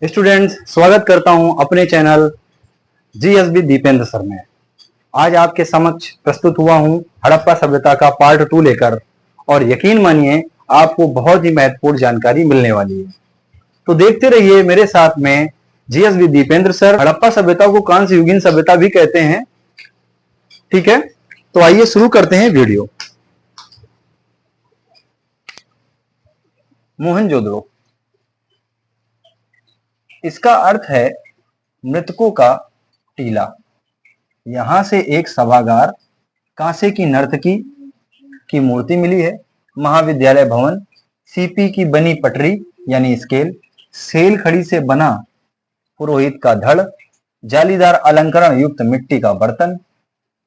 Students, स्वागत करता हूं अपने चैनल जीएसबी दीपेंद्र सर में। आज आपके समक्ष प्रस्तुत हुआ हूं हड़प्पा सभ्यता का पार्ट 2 लेकर, और यकीन मानिए आपको बहुत ही महत्वपूर्ण जानकारी मिलने वाली है। तो देखते रहिए मेरे साथ में जीएसबी दीपेंद्र सर। हड़प्पा सभ्यता को कांस्य युगीन सभ्यता भी कहते हैं, ठीक है। तो आइए शुरू करते हैं वीडियो। मोहनजोदड़ो, इसका अर्थ है मृतकों का टीला। यहां से एक सभागार, कांसे की नर्तकी की मूर्ति मिली है, महाविद्यालय भवन, सीपी की बनी पटरी यानी स्केल, सेल खड़ी से बना पुरोहित का धड़, जालीदार अलंकरण युक्त मिट्टी का बर्तन,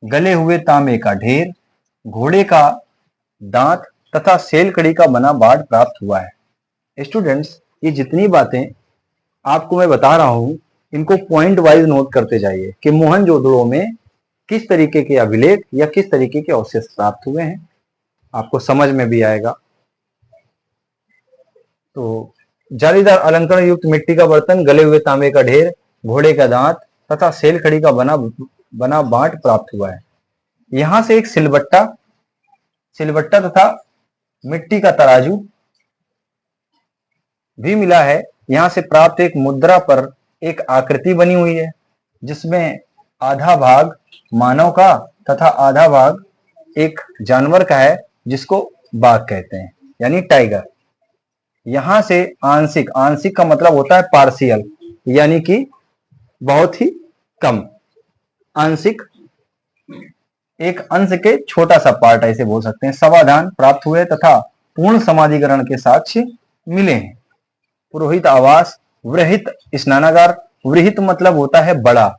गले हुए तांबे का ढेर, घोड़े का दांत तथा सेल कड़ी का बना बाड़ प्राप्त हुआ है। स्टूडेंट्स, ये जितनी बातें आपको मैं बता रहा हूं, इनको पॉइंट वाइज नोट करते जाइए कि मोहनजोदड़ो में किस तरीके के अभिलेख या किस तरीके के अवशेष प्राप्त हुए हैं, आपको समझ में भी आएगा। तो जालीदार अलंकरण युक्त मिट्टी का बर्तन, गले हुए तांबे का ढेर, घोड़े का दांत तथा सेल खड़ी का बना बांट प्राप्त हुआ है। यहां से एक सिलबट्टा तथा मिट्टी का तराजू भी मिला है। यहां से प्राप्त एक मुद्रा पर एक आकृति बनी हुई है, जिसमें आधा भाग मानव का तथा आधा भाग एक जानवर का है, जिसको बाघ कहते हैं यानी टाइगर। यहां से आंशिक का मतलब होता है पार्शियल, यानी कि बहुत ही कम। आंशिक एक अंश के छोटा सा पार्ट ऐसे बोल सकते हैं। समाधान प्राप्त हुए तथा पूर्ण समाधिकरण के साक्ष्य मिले हैं। पुरोहित आवास, वृहित स्नानागार, वृहित मतलब होता है बड़ा,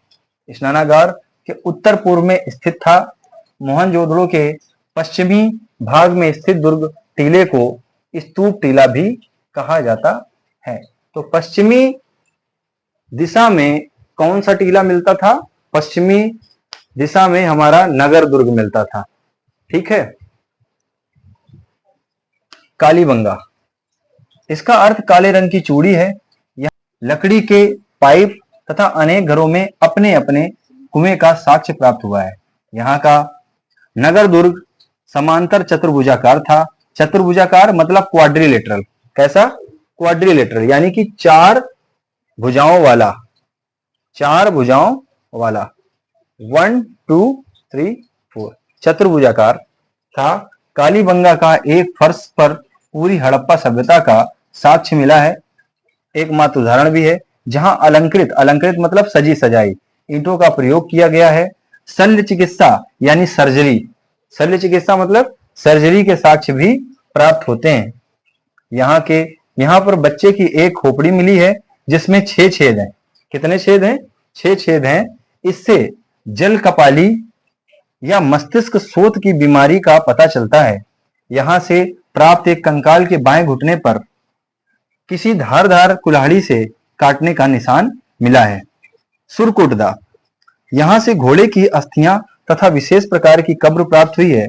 स्नानागार के उत्तर पूर्व में स्थित था। मोहनजोदड़ो के पश्चिमी भाग में स्थित दुर्ग टीले को स्तूप टीला भी कहा जाता है। तो पश्चिमी दिशा में कौन सा टीला मिलता था? पश्चिमी दिशा में हमारा नगर दुर्ग मिलता था, ठीक है। कालीबंगा, इसका अर्थ काले रंग की चूड़ी है। यह लकड़ी के पाइप तथा अनेक घरों में अपने अपने कुएं का साक्ष्य प्राप्त हुआ है। यहाँ का नगर दुर्ग समांतर चतुर्भुजाकार था। चतुर्भुजाकार मतलब क्वाड्रिलेटरल। कैसा? क्वाड्रिलेटरल, यानी कि चार भुजाओं वाला। 1 2 3 4 चतुर्भुजाकार था। कालीबंगा का एक फर्श पर पूरी हड़प्पा सभ्यता का साक्ष्य मिला है। एकमात्र उदाहरण भी है जहां अलंकृत मतलब सजी सजाई ईंटों का प्रयोग किया गया है। शल्य चिकित्सा यानी सर्जरी, शल्य चिकित्सा मतलब सर्जरी के साक्ष्य भी प्राप्त होते हैं। यहाँ पर बच्चे की एक खोपड़ी मिली है, जिसमें 6 छेद हैं। कितने छेद हैं? 6 छेद हैं। इससे जल कपाली या मस्तिष्क शोथ की बीमारी का पता चलता है। यहां से प्राप्त एक कंकाल के बाएं घुटने पर किसी धारदार कुल्हाड़ी से काटने का निशान मिला है। सुरकोटदा, यहां से घोड़े की अस्थियां तथा विशेष प्रकार की कब्र प्राप्त हुई है।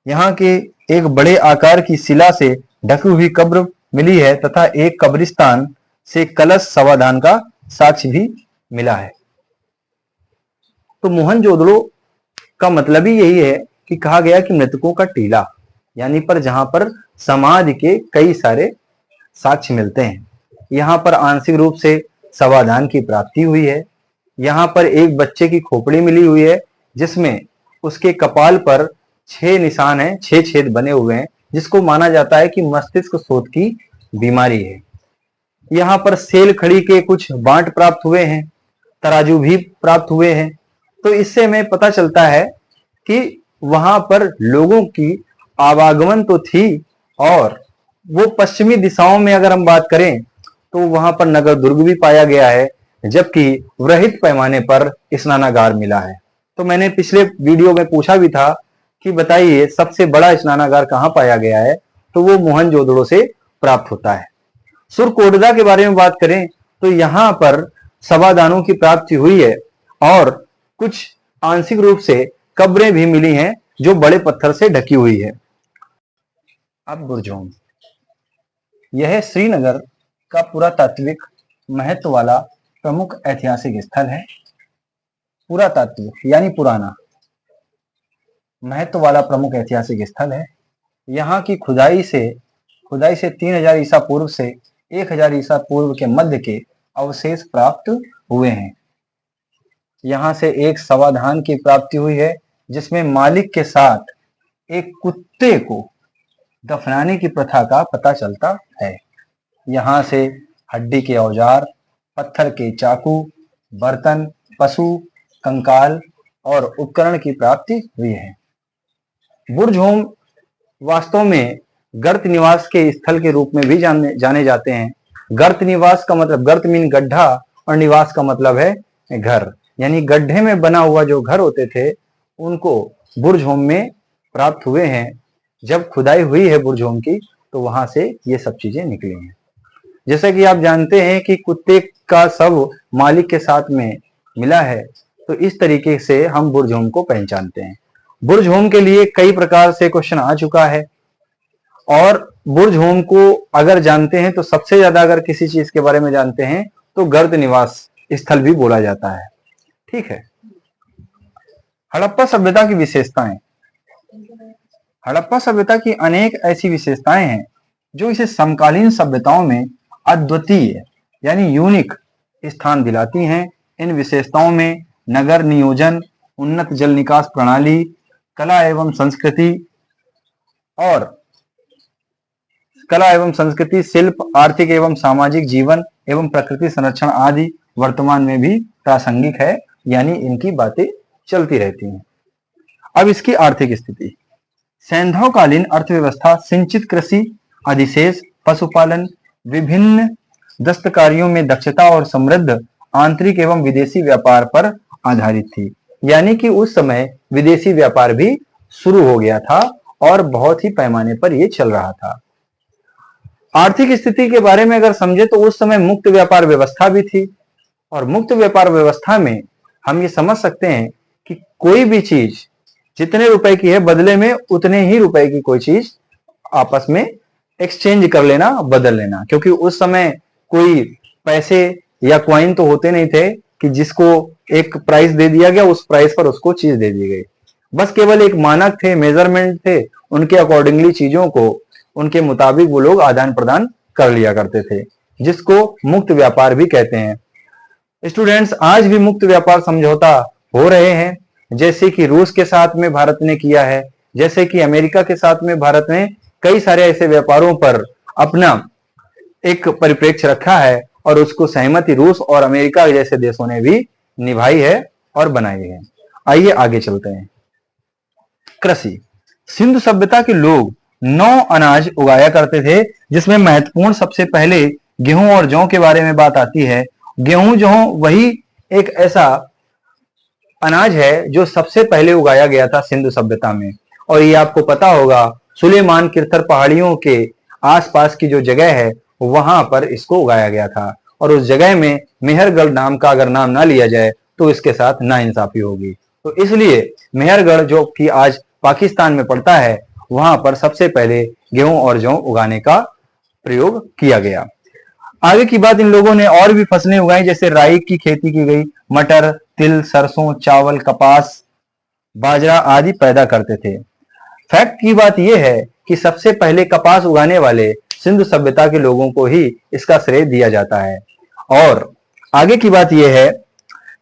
यहाँ के एक बड़े आकार की शिला से ढकी हुई कब्र मिली है तथा एक कब्रिस्तान से कलश समाधान का साक्ष्य भी मिला है। तो मोहनजोदड़ो का मतलब ही यही है कि कहा गया कि मृतकों का टीला, यानी पर जहां पर समाधि के कई सारे साक्ष्य मिलते हैं। यहाँ पर आंशिक रूप से समाधान की प्राप्ति हुई है। यहाँ पर एक बच्चे की खोपड़ी मिली हुई है, जिसमें उसके कपाल पर 6 निशान हैं, 6 छेद बने हुए हैं, जिसको माना जाता है कि मस्तिष्क शोथ की बीमारी है। यहाँ पर सेल खड़ी के कुछ बांट प्राप्त हुए हैं, तराजू भी प्राप्त हुए हैं। तो इससे हमें पता चलता है कि वहां पर लोगों की आवागमन तो थी, और वो पश्चिमी दिशाओं में अगर हम बात करें तो वहां पर नगर दुर्ग भी पाया गया है, जबकि वृहित पैमाने पर स्नानागार मिला है। तो मैंने पिछले वीडियो में पूछा भी था कि बताइए सबसे बड़ा स्नानागार कहां पाया गया है, तो वो मोहनजोदड़ो से प्राप्त होता है। सुरकोटदा के बारे में बात करें तो यहां पर समाधानों की प्राप्ति हुई है, और कुछ आंशिक रूप से कब्रें भी मिली हैं जो बड़े पत्थर से ढकी हुई है। अब बुरजोम, यह श्रीनगर का पुरातात्विक महत्व वाला प्रमुख ऐतिहासिक स्थल है? पुरातात्विक यानी पुराना महत्व वाला प्रमुख ऐतिहासिक स्थल है। यहाँ की खुदाई से 3000 ईसा पूर्व से 1000 ईसा पूर्व के मध्य के अवशेष प्राप्त हुए हैं। यहाँ से एक समाधान की प्राप्ति हुई है जिसमें मालिक के साथ एक कुत्ते को दफनाने की प्रथा का पता चलता है। यहाँ से हड्डी के औजार, पत्थर के चाकू, बर्तन, पशु कंकाल और उपकरण की प्राप्ति हुई है। बुर्ज-होम वास्तव में गर्त निवास के स्थल के रूप में भी जाने जाते हैं। गर्त निवास का मतलब, गर्त मीन गड्ढा और निवास का मतलब है घर, यानी गड्ढे में बना हुआ जो घर होते थे उनको बुर्ज-होम में प्राप्त हुए हैं। जब खुदाई हुई है बुर्ज-होम की तो वहां से ये सब चीजें निकली हैं। जैसे कि आप जानते हैं कि कुत्ते का शव मालिक के साथ में मिला है, तो इस तरीके से हम बुर्ज-होम को पहचानते हैं। बुर्ज-होम के लिए कई प्रकार से क्वेश्चन आ चुका है और बुर्ज-होम को अगर जानते हैं तो सबसे ज्यादा अगर किसी चीज के बारे में जानते हैं तो गर्त निवास स्थल भी बोला जाता है। ठीक है। हड़प्पा सभ्यता की विशेषताएं। हड़प्पा सभ्यता की अनेक ऐसी विशेषताएं हैं जो इसे समकालीन सभ्यताओं में अद्वितीय यानी यूनिक स्थान दिलाती हैं। इन विशेषताओं में नगर नियोजन, उन्नत जल निकास प्रणाली, कला एवं संस्कृति, शिल्प, आर्थिक एवं सामाजिक जीवन एवं प्रकृति संरक्षण आदि वर्तमान में भी प्रासंगिक है, यानी इनकी बातें चलती रहती हैं। अब इसकी आर्थिक स्थिति। सैंधवकालीन अर्थव्यवस्था सिंचित कृषि, अधिशेष पशुपालन, विभिन्न दस्तकारियों में दक्षता और समृद्ध आंतरिक एवं विदेशी व्यापार पर आधारित थी। यानी कि उस समय विदेशी व्यापार भी शुरू हो गया था और बहुत ही पैमाने पर यह चल रहा था। आर्थिक स्थिति के बारे में अगर समझे तो उस समय मुक्त व्यापार व्यवस्था भी थी और मुक्त व्यापार व्यवस्था में हम ये समझ सकते हैं कि कोई भी चीज जितने रुपए की है बदले में उतने ही रुपए की कोई चीज आपस में एक्सचेंज कर लेना, बदल लेना, क्योंकि उस समय कोई पैसे या क्वाइन तो होते नहीं थे कि जिसको एक प्राइस दे दिया गया उस प्राइस पर उसको चीज दे दी गई। बस केवल एक मानक थे, मेजरमेंट थे, उनके अकॉर्डिंगली चीजों को उनके मुताबिक वो लोग आदान प्रदान कर लिया करते थे, जिसको मुक्त व्यापार भी कहते हैं। स्टूडेंट्स, आज भी मुक्त व्यापार समझौता हो रहे हैं, जैसे कि रूस के साथ में भारत ने किया है, जैसे कि अमेरिका के साथ में भारत ने कई सारे ऐसे व्यापारों पर अपना एक परिप्रेक्ष्य रखा है और उसको सहमति रूस और अमेरिका जैसे देशों ने भी निभाई है और बनाई है। आइए आगे चलते हैं। कृषि। सिंधु सभ्यता के लोग 9 अनाज उगाया करते थे, जिसमें महत्वपूर्ण सबसे पहले गेहूं और जौ के बारे में बात आती है। गेहूं जो वही एक ऐसा अनाज है जो सबसे पहले उगाया गया था सिंधु सभ्यता में, और ये आपको पता होगा सुलेमान किरथर पहाड़ियों के आसपास की जो जगह है वहां पर इसको उगाया गया था, और उस जगह में मेहरगढ़ नाम का अगर नाम ना लिया जाए तो इसके साथ नाइंसाफी होगी। तो इसलिए मेहरगढ़ जो कि आज पाकिस्तान में पड़ता है वहां पर सबसे पहले गेहूं और जौ उगाने का प्रयोग किया गया। आगे की बात, इन लोगों ने और भी फसलें उगाई, जैसे राई की खेती की गई, मटर, तिल, सरसों, चावल, कपास, बाजरा आदि पैदा करते थे। फैक्ट की बात यह है कि सबसे पहले कपास उगाने वाले सिंधु सभ्यता के लोगों को ही इसका श्रेय दिया जाता है। और आगे की बात यह है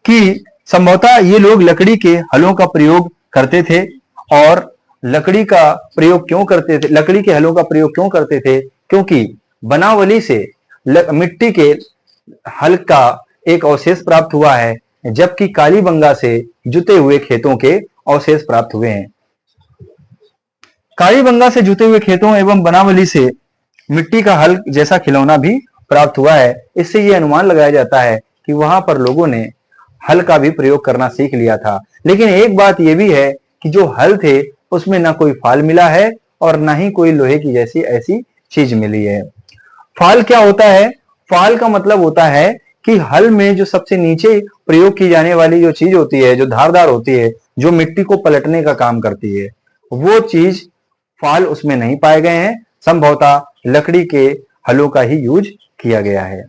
कि संभवतः ये लोग लकड़ी के हलों का प्रयोग करते थे, और लकड़ी का प्रयोग क्यों करते थे, लकड़ी के हलों का प्रयोग क्यों करते थे, क्योंकि बनावली से मिट्टी के हल का एक अवशेष प्राप्त हुआ है, जबकि कालीबंगा से जुते हुए खेतों के अवशेष प्राप्त हुए हैं। कालीबंगा से जुते हुए खेतों एवं बनावली से मिट्टी का हल जैसा खिलौना भी प्राप्त हुआ है। इससे यह अनुमान लगाया जाता है कि वहां पर लोगों ने हल का भी प्रयोग करना सीख लिया था। लेकिन एक बात यह भी है कि जो हल थे उसमें ना कोई फाल मिला है और ना ही कोई लोहे की जैसी ऐसी चीज मिली है। फाल क्या होता है? फाल का मतलब होता है कि हल में जो सबसे नीचे प्रयोग की जाने वाली जो चीज होती है, जो धारदार होती है, जो मिट्टी को पलटने का काम करती है, वो चीज फाल उसमें नहीं पाए गए हैं। संभवतः लकड़ी के हलों का ही यूज किया गया है।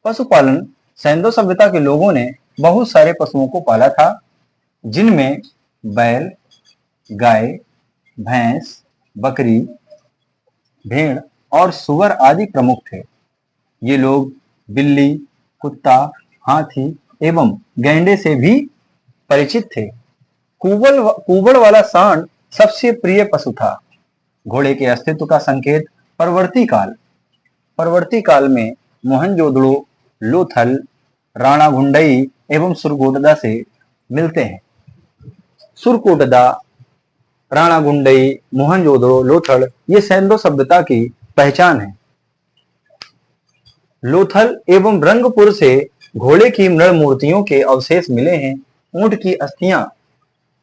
पशुपालन, सैंधव सभ्यता के लोगों ने बहुत सारे पशुओं को पाला था, जिनमें बैल, गाय, भैंस, बकरी, भेड़ और सुअर आदि प्रमुख थे। ये लोग बिल्ली, कुत्ता, हाथी एवं गैंडे से भी परिचित थे। कुबड़ वाला सांड सबसे प्रिय पशु था। घोड़े के अस्तित्व का संकेत परवर्ती काल में मोहनजोदड़ो, लोथल, राणागुंडई एवं सुरकोटदा से मिलते हैं। सुरकोटदा, राणागुंडई, मोहनजोदड़ो, लोथल ये सैंधव सभ्यता की पहचान है। लोथल एवं रंगपुर से घोड़े की मृण मूर्तियों के अवशेष मिले हैं। ऊंट की अस्थियां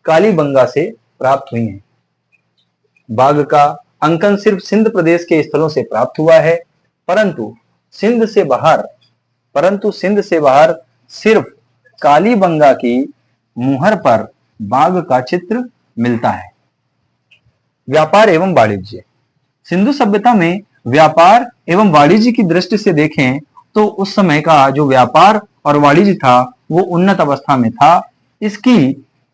कालीबंगा से प्राप्त हुई हैं। बाघ का अंकन सिर्फ सिंध प्रदेश के स्थलों से प्राप्त हुआ है, परंतु सिंध से बाहर सिर्फ कालीबंगा की मुहर पर बाघ का चित्र मिलता है। व्यापार एवं वाणिज्य। सिंधु सभ्यता में व्यापार एवं वाणिज्य की दृष्टि से देखें तो उस समय का जो व्यापार और वाणिज्य था वो उन्नत अवस्था में था। इसकी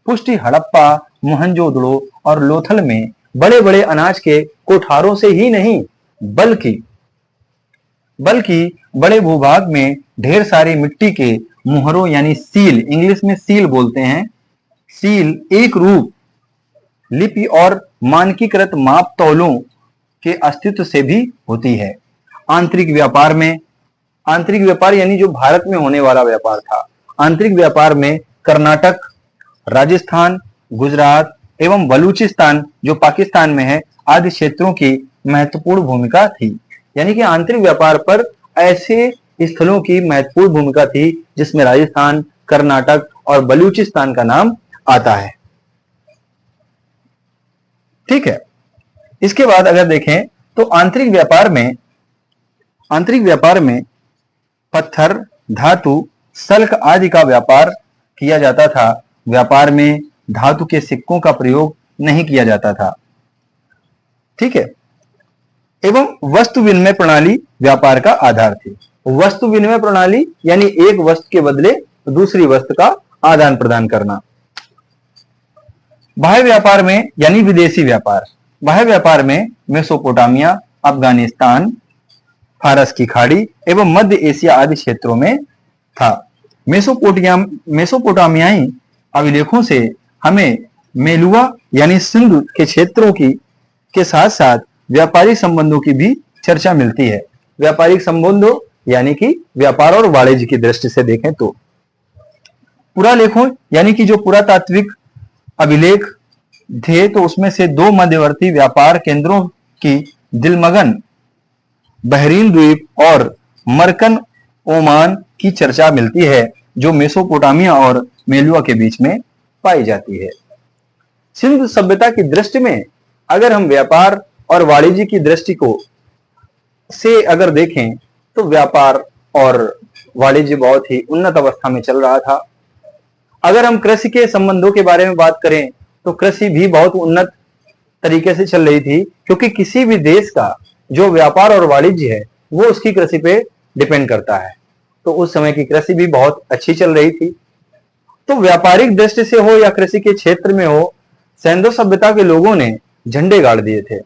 पुष्टि हड़प्पा, मोहनजोदड़ो और लोथल में बड़े बड़े अनाज के कोठारों से ही नहीं, बल्कि बड़े भूभाग में ढेर सारी मिट्टी के मुहरों यानी सील, इंग्लिश में सील बोलते हैं, सील एक रूप लिपि और मानकीकृत माप तौलों के अस्तित्व से भी होती है। आंतरिक व्यापार यानी जो भारत में होने वाला व्यापार था। आंतरिक व्यापार में कर्नाटक, राजस्थान, गुजरात एवं बलूचिस्तान जो पाकिस्तान में है आदि क्षेत्रों की महत्वपूर्ण भूमिका थी। यानी कि आंतरिक व्यापार पर ऐसे स्थलों की महत्वपूर्ण भूमिका थी जिसमें राजस्थान, कर्नाटक और बलूचिस्तान का नाम आता है। ठीक है। इसके बाद अगर देखें तो आंतरिक व्यापार में पत्थर, धातु, सल्क आदि का व्यापार किया जाता था। व्यापार में धातु के सिक्कों का प्रयोग नहीं किया जाता था। ठीक है। एवं वस्तु विनिमय प्रणाली व्यापार का आधार थी। वस्तु विनिमय प्रणाली यानी एक वस्तु के बदले दूसरी वस्तु का आदान प्रदान करना। बाह्य व्यापार में यानी विदेशी व्यापार। बाह्य व्यापार में मेसोपोटामिया, अफगानिस्तान, फारस की खाड़ी एवं मध्य एशिया आदि क्षेत्रों में था। मेसोपोटामियाई अभिलेखों से हमें मेलुआ यानी सिंधु के क्षेत्रों के साथ साथ व्यापारिक संबंधों की भी चर्चा मिलती है। व्यापारिक संबंधों यानी कि व्यापार और वाणिज्य की दृष्टि से देखें तो पुरालेखों यानी कि जो पुरातात्विक अभिलेख थे तो उसमें से दो मध्यवर्ती व्यापार केंद्रों की दिलमगन, बहरीन द्वीप और मरकन, ओमान की चर्चा मिलती है जो मेसोपोटामिया और मेलुआ के बीच में पाई जाती है। सिंधु सभ्यता की दृष्टि में अगर हम व्यापार और वाणिज्य की दृष्टि को से अगर देखें तो व्यापार और वाणिज्य बहुत ही उन्नत अवस्था में चल रहा था। अगर हम कृषि के संबंधों के बारे में बात करें तो कृषि भी बहुत उन्नत तरीके से चल रही थी, क्योंकि किसी भी देश का जो व्यापार और वाणिज्य है वो उसकी कृषि पे डिपेंड करता है। तो उस समय की कृषि भी बहुत अच्छी चल रही थी। तो व्यापारिक दृष्टि से हो या कृषि के क्षेत्र में हो, सैंधव सभ्यता के लोगों ने झंडे गाड़ दिए थे।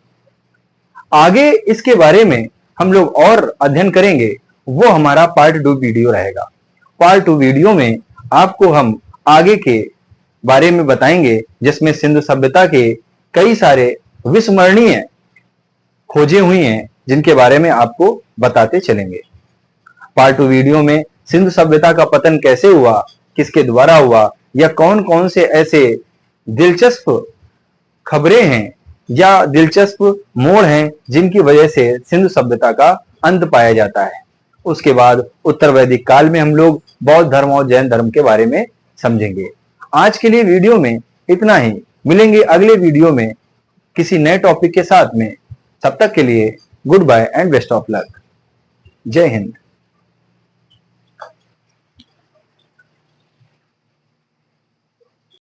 आगे इसके बारे में हम लोग और अध्ययन करेंगे, वो हमारा पार्ट 2 वीडियो रहेगा। पार्ट 2 वीडियो में आपको हम आगे के बारे में बताएंगे, जिसमें सिंधु सभ्यता के कई सारे विस्मरणीय खोजें हुई हैं जिनके बारे में आपको बताते चलेंगे। पार्ट 2 वीडियो में सिंधु सभ्यता का पतन कैसे हुआ, किसके द्वारा हुआ, या कौन कौन से ऐसे दिलचस्प खबरें हैं या दिलचस्प मोड़ हैं जिनकी वजह से सिंधु सभ्यता का अंत पाया जाता है। उसके बाद उत्तर वैदिक काल में हम लोग बौद्ध धर्म और जैन धर्म के बारे में समझेंगे। आज के लिए वीडियो में इतना ही। मिलेंगे अगले वीडियो में किसी नए टॉपिक के साथ में। तब तक के लिए good bye and best of luck. जय हिंद।